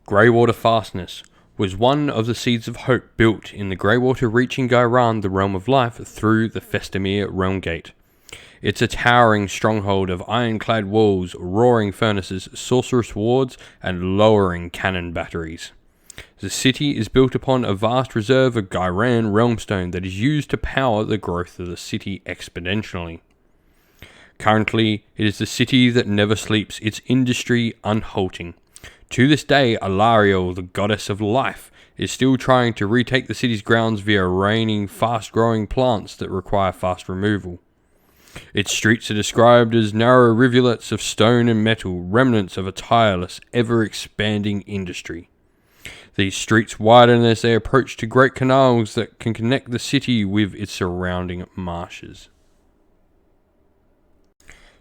Greywater Fastness was one of the seeds of hope built in the Greywater reaching Ghyran, the realm of life, through the Festamir realm gate. It's a towering stronghold of ironclad walls, roaring furnaces, sorceress wards, and lowering cannon batteries. The city is built upon a vast reserve of Ghyran realmstone that is used to power the growth of the city exponentially. Currently, it is the city that never sleeps, its industry unhalting. To this day, Alariel, the goddess of life, is still trying to retake the city's grounds via raining, fast-growing plants that require fast removal. Its streets are described as narrow rivulets of stone and metal, remnants of a tireless, ever-expanding industry. These streets widen as they approach to great canals that can connect the city with its surrounding marshes.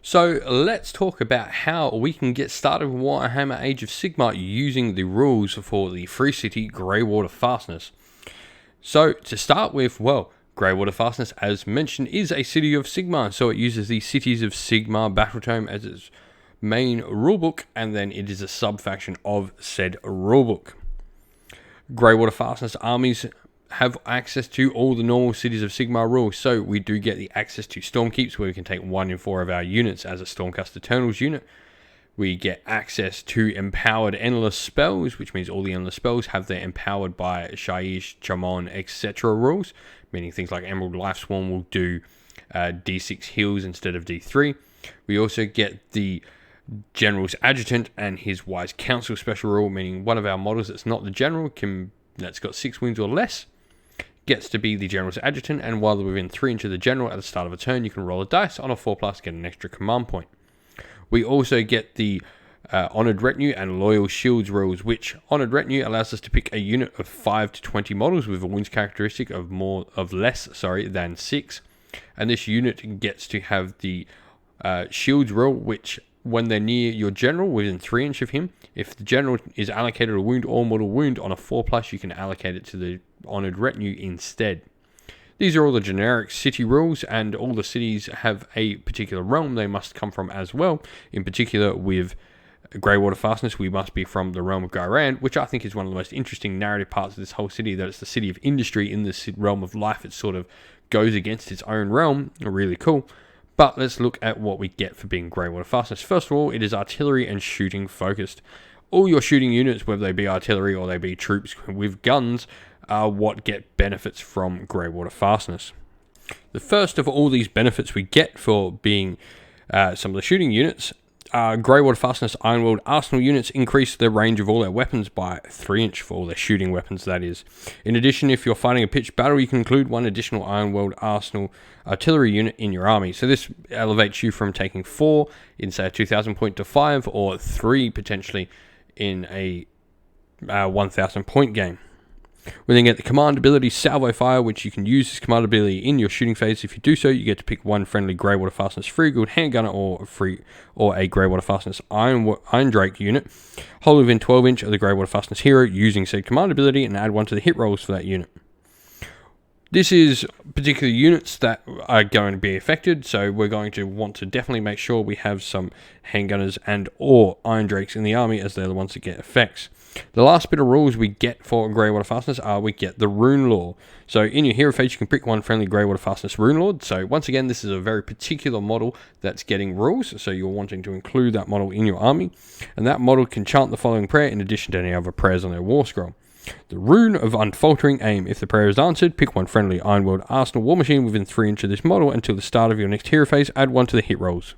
So let's talk about how we can get started with Warhammer Age of Sigmar using the rules for the free city Greywater Fastness. So to start with, Greywater Fastness, as mentioned, is a city of Sigmar, so it uses the Cities of Sigmar Battletome as its main rulebook, and then it is a sub-faction of said rulebook. Greywater Fastness armies have access to all the normal Cities of Sigmar rules, so we do get the access to Stormkeeps, where we can take 1 in 4 of our units as a Stormcast Eternals unit. We get access to empowered endless spells, which means all the endless spells have their empowered by Shaiish, Chamon, etc. rules, meaning things like Emerald Lifeswarm will do D6 heals instead of D3. We also get the General's Adjutant and his Wise Counsel special rule, meaning one of our models that's not the General, that's got 6 wounds or less, gets to be the General's Adjutant, and while they're within 3 inches of the General at the start of a turn, you can roll a dice on a 4+, get an extra command point. We also get the Honoured Retinue and Loyal Shields rules, which Honoured Retinue allows us to pick a unit of 5 to 20 models with a wounds characteristic of less than 6, and this unit gets to have the Shields rule, which when they're near your General, within 3 inches of him, if the General is allocated a wound or mortal wound on a 4+, you can allocate it to the Honoured Retinue instead. These are all the generic city rules, and all the cities have a particular realm they must come from as well. In particular, with Greywater Fastness, we must be from the realm of Ghyran, which I think is one of the most interesting narrative parts of this whole city, that it's the city of industry in this realm of life. It sort of goes against its own realm. Really cool. But let's look at what we get for being Greywater Fastness. First of all, it is artillery and shooting focused. All your shooting units, whether they be artillery or they be troops with guns, are what get benefits from Greywater Fastness. The first of all these benefits we get for being some of the shooting units are Greywater Fastness Ironworld Arsenal units increase the range of all their weapons by 3 inch for all their shooting weapons, that is. In addition, if you're fighting a pitched battle, you can include 1 additional Ironworld Arsenal artillery unit in your army. So this elevates you from taking 4 in, say, a 2,000 point to 5, or 3 potentially in a 1,000 point game. We then get the command ability Salvo Fire, which you can use this command ability in your shooting phase. If you do so, you get to pick 1 friendly Greywater Fastness Free Guild handgunner or a Greywater Fastness Iron Drake unit, hold within 12 inch of the Greywater Fastness hero using said command ability, and add 1 to the hit rolls for that unit. This is particular units that are going to be affected, so we're going to want to definitely make sure we have some handgunners and or Iron Drakes in the army, as they're the ones that get effects. The last bit of rules we get for Greywater Fastness are we get the Rune Law. So in your hero phase, you can pick 1 friendly Greywater Fastness Rune Lord. So once again, this is a very particular model that's getting rules, so you're wanting to include that model in your army. And that model can chant the following prayer in addition to any other prayers on their war scroll. The Rune of Unfaltering Aim. If the prayer is answered, pick 1 friendly Ironworld Arsenal War Machine within 3 inches of this model until the start of your next hero phase. Add 1 to the hit rolls.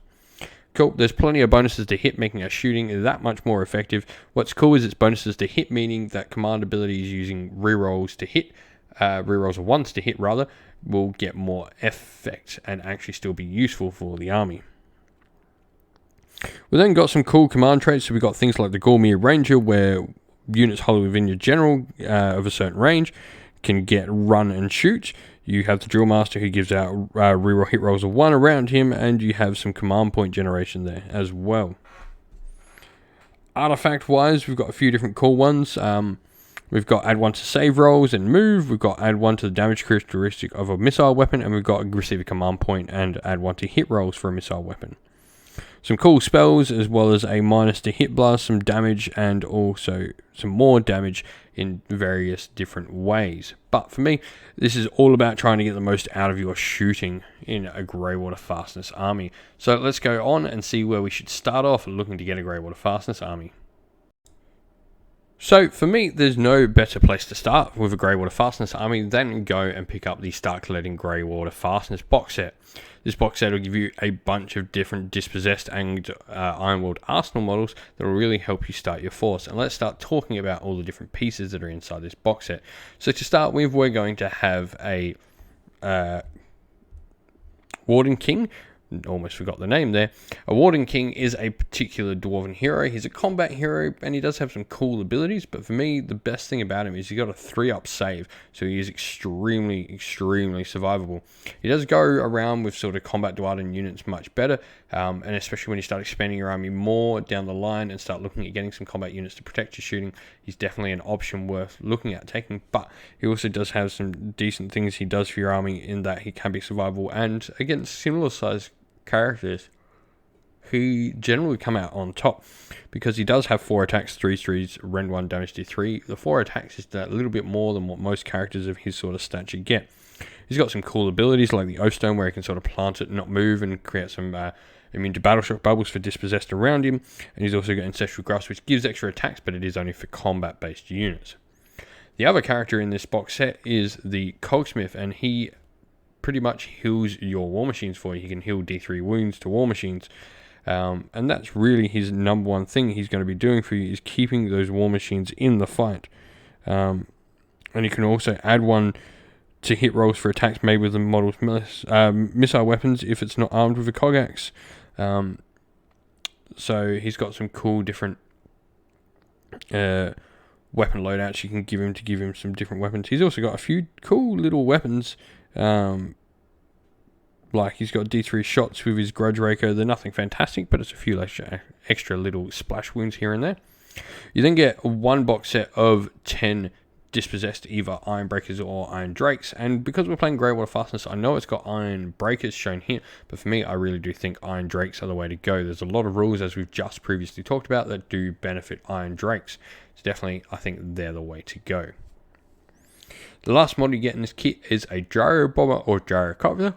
Cool. There's plenty of bonuses to hit, making our shooting that much more effective. What's cool is it's bonuses to hit, meaning that command abilities using rerolls to hit, rerolls of 1s to hit rather, will get more effect and actually still be useful for the army. We then got some cool command traits. So we got things like the Gormir Ranger, where units holding within your general of a certain range can get run and shoot. You have the Drill Master, who gives out reroll hit rolls of 1 around him, and you have some command point generation there as well. Artifact-wise, we've got a few different cool ones. We've got add 1 to save rolls and move. We've got add 1 to the damage characteristic of a missile weapon, and we've got receive a command point and add 1 to hit rolls for a missile weapon. some cool spells, as well as a minus to hit blast, some damage, and also some more damage in various different ways. But for me, this is all about trying to get the most out of your shooting in a Greywater Fastness army. So let's go on and see where we should start off looking to get a Greywater Fastness army. So for me, there's no better place to start with a Greywater Fastness army than go and pick up the Start Collecting Greywater Fastness box set. This box set will give you a bunch of different Dispossessed and Ironworld Arsenal models that will really help you start your force. And let's start talking about all the different pieces that are inside this box set. So to start with, we're going to have a Warden King. Almost forgot the name there. A Warden King is a particular Dwarven hero. He's a combat hero and he does have some cool abilities, but for me the best thing about him is he's got a 3-up save, so he is extremely survivable. He does go around with sort of combat Dwarven units much better, and especially when you start expanding your army more down the line and start looking at getting some combat units to protect your shooting, he's definitely an option worth looking at taking. But he also does have some decent things he does for your army in that he can be survivable, and against similar size characters he generally come out on top because he does have 4 attacks, 3 threes, rend 1, damage d3. The 4 attacks is a little bit more than what most characters of his sort of stature get. He's got some cool abilities like the Oath Stone, where he can sort of plant it, not move, and create some immune to battle shock bubbles for Dispossessed around him. And he's also got Ancestral Grasp, which gives extra attacks, but it is only for combat based units. The other character in this box set is the Cogsmith, and he pretty much heals your war machines for you. He can heal D3 wounds to war machines, and that's really his number one thing he's going to be doing for you, is keeping those war machines in the fight. And you can also add one to hit rolls for attacks made with the model's missile weapons if it's not armed with a Cogax. So he's got some cool different weapon loadouts you can give him to give him some different weapons. He's also got a few cool little weapons. Like he's got D3 shots with his Grudge Raker. They're nothing fantastic, but it's a few extra little splash wounds here and there. You then get one box set of 10 Dispossessed either Iron Breakers or Iron Drakes, and because we're playing Greywater Fastness, I know it's got Iron Breakers shown here, but for me, I really do think Iron Drakes are the way to go. There's a lot of rules, as we've just previously talked about, that do benefit Iron Drakes. So definitely, I think they're the way to go. The last mod you get in this kit is a Gyro Bomber or Gyrocopter.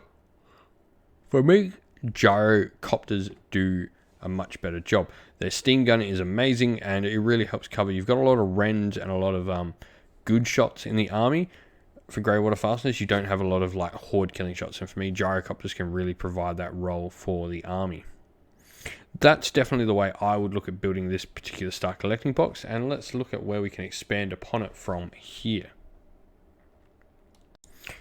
For me, Gyrocopters do a much better job. Their steam gun is amazing and it really helps cover. You've got a lot of rends and a lot of good shots in the army. For Greywater Fastness, you don't have a lot of like horde killing shots, and for me, Gyrocopters can really provide that role for the army. That's definitely the way I would look at building this particular Start Collecting box, and let's look at where we can expand upon it from here.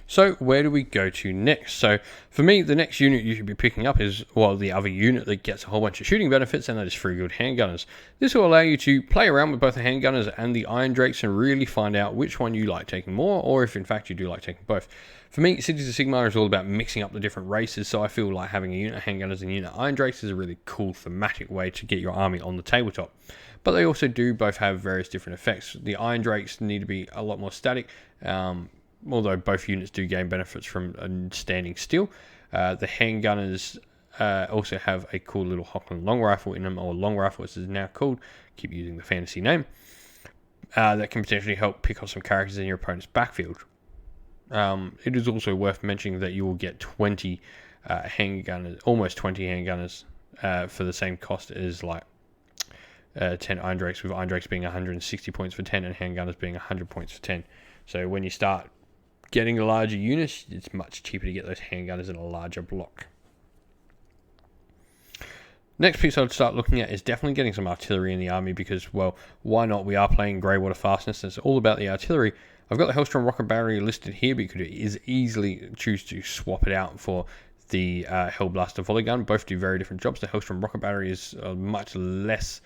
So where do we go to next? So for me, the next unit you should be picking up is, well, the other unit that gets a whole bunch of shooting benefits, and that is 3 good handgunners. This will allow you to play around with both the handgunners and the Iron Drakes and really find out which one you like taking more, or if in fact you do like taking both. For me, Cities of Sigmar is all about mixing up the different races, so I feel like having a unit of handgunners and a unit of Iron Drakes is a really cool thematic way to get your army on the tabletop. But they also do both have various different effects. The Iron Drakes need to be a lot more static, although both units do gain benefits from standing still. The handgunners also have a cool little Hockland long rifle in them, or long rifle as it is now called. Keep using the fantasy name. That can potentially help pick off some characters in your opponent's backfield. It is also worth mentioning that you will get 20 handgunners, almost 20 handgunners for the same cost as like 10 Iron Drakes, with Iron Drakes being 160 points for 10 and handgunners being 100 points for 10. So when you start getting the larger units, it's much cheaper to get those handgunners in a larger block. Next piece I'd start looking at is definitely getting some artillery in the army because, well, why not? We are playing Greywater Fastness, and it's all about the artillery. I've got the Hellstrom Rocket Battery listed here, but you could easily choose to swap it out for the Hellblaster Volley Gun. Both do very different jobs. The Hellstrom Rocket Battery is much less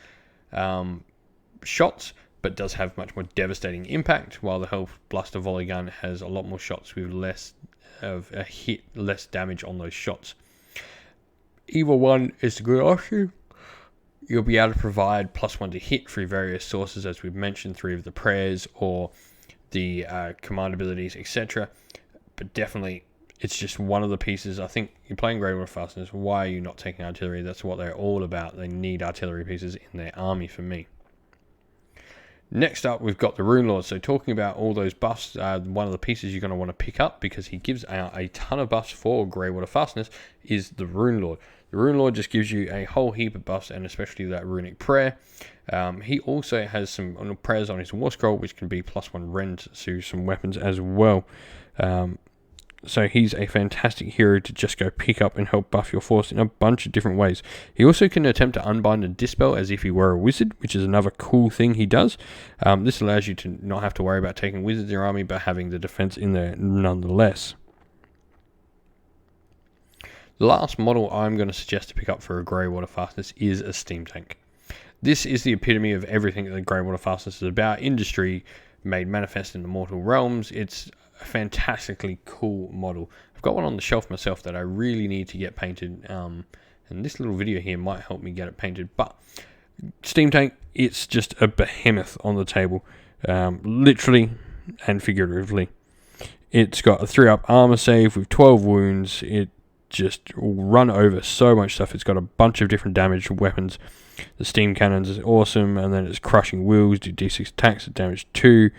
shots, but does have much more devastating impact, while the Hellblaster Volley Gun has a lot more shots with less of a hit, less damage on those shots. Either one is a good option. You'll be able to provide +1 to hit through various sources, as we've mentioned, through the prayers or the command abilities, etc. But definitely, it's just one of the pieces. I think you're playing Greywater Fastness. Why are you not taking artillery? That's what they're all about. They need artillery pieces in their army for me. Next up, we've got the Rune Lord. So talking about all those buffs, one of the pieces you're going to want to pick up, because he gives out a ton of buffs for Greywater Fastness, is the Rune Lord. The Rune Lord just gives you a whole heap of buffs, and especially that runic prayer. He also has some prayers on his war scroll, which can be +1 rend to some weapons as well. So he's a fantastic hero to just go pick up and help buff your force in a bunch of different ways. He also can attempt to unbind and dispel as if he were a wizard, which is another cool thing he does. This allows you to not have to worry about taking wizards in your army, but having the defense in there nonetheless. The last model I'm going to suggest to pick up for a Greywater Fastness is a steam tank. This is the epitome of everything that Greywater Fastness is about. Industry made manifest in the mortal realms. It's a fantastically cool model. I've got one on the shelf myself that I really need to get painted, and this little video here might help me get it painted. But steam tank, it's just a behemoth on the table, literally and figuratively. It's got a 3-up armor save with 12 wounds. It just will run over so much stuff. It's got a bunch of different damage weapons. The steam cannons is awesome, and then it's crushing wheels, do d6 attacks at damage 2.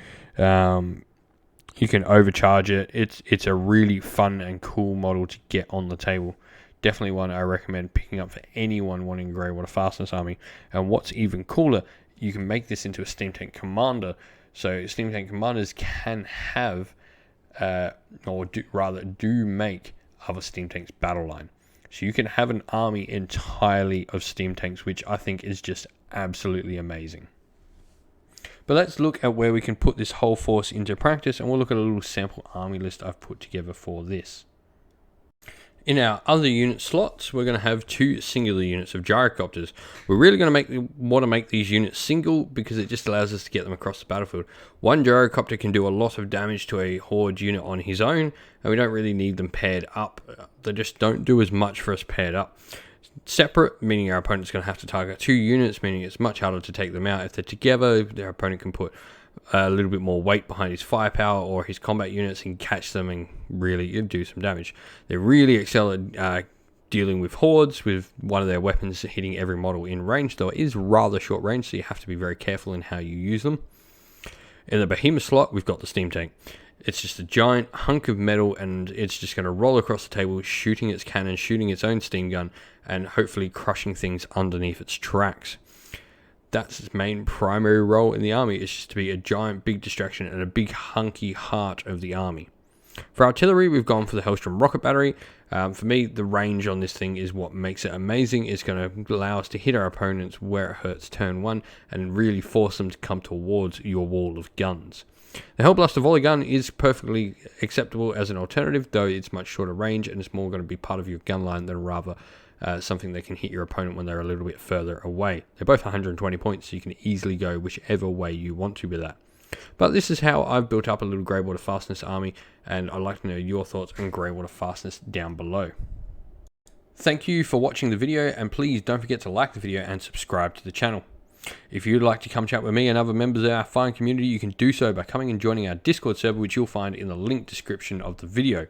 You can overcharge it. It's a really fun and cool model to get on the table. Definitely one I recommend picking up for anyone wanting a Greywater Fastness army. And what's even cooler, you can make this into a steam tank commander. So steam tank commanders can have, do make other steam tanks battle line. So you can have an army entirely of steam tanks, which I think is just absolutely amazing. But let's look at where we can put this whole force into practice, and we'll look at a little sample army list I've put together for this. In our other unit slots, we're going to have 2 singular units of gyrocopters. We're really going to want to make these units single, because it just allows us to get them across the battlefield. One gyrocopter can do a lot of damage to a horde unit on his own, and we don't really need them paired up. They just don't do as much for us paired up. Separate, meaning our opponent's going to have to target 2 units, meaning it's much harder to take them out. If they're together, their opponent can put a little bit more weight behind his firepower or his combat units and catch them and really do some damage. They really excel at dealing with hordes, with one of their weapons hitting every model in range, though it is rather short range, so you have to be very careful in how you use them. In the behemoth slot, we've got the steam tank. It's just a giant hunk of metal, and it's just going to roll across the table, shooting its cannon, shooting its own steam gun, and hopefully crushing things underneath its tracks. That's its main primary role in the army, is just to be a giant big distraction and a big hunky heart of the army. For artillery, we've gone for the Hellstrom rocket battery. For me, the range on this thing is what makes it amazing. It's going to allow us to hit our opponents where it hurts turn 1 and really force them to come towards your wall of guns. The Hellblaster volley gun is perfectly acceptable as an alternative, though it's much shorter range and it's more going to be part of your gun line than rather something that can hit your opponent when they're a little bit further away. They're both 120 points, so you can easily go whichever way you want to with that. But this is how I've built up a little Greywater Fastness army, and I'd like to know your thoughts on Greywater Fastness down below. Thank you for watching the video, and please don't forget to like the video and subscribe to the channel. If you'd like to come chat with me and other members of our fine community, you can do so by coming and joining our Discord server, which you'll find in the link description of the video.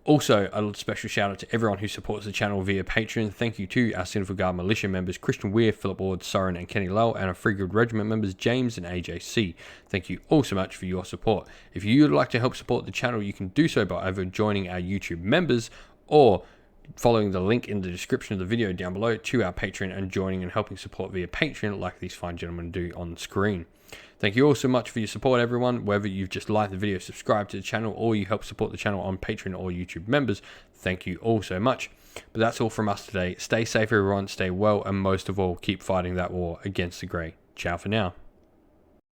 Also, a special shout out to everyone who supports the channel via Patreon. Thank you to our Sinful Guard Militia members Christian Weir, Philip Ward, Soren and Kenny Lowell, and our Free Guild Regiment members James and AJC. Thank you all so much for your support. If you'd like to help support the channel, you can do so by either joining our YouTube members or following the link in the description of the video down below to our Patreon and joining and helping support via Patreon like these fine gentlemen do on screen. Thank you all so much for your support, everyone. Whether you've just liked the video, subscribed to the channel, or you help support the channel on Patreon or YouTube members, thank you all so much. But that's all from us today. Stay safe, everyone. Stay well, and most of all, keep fighting that war against the Grey. Ciao for now.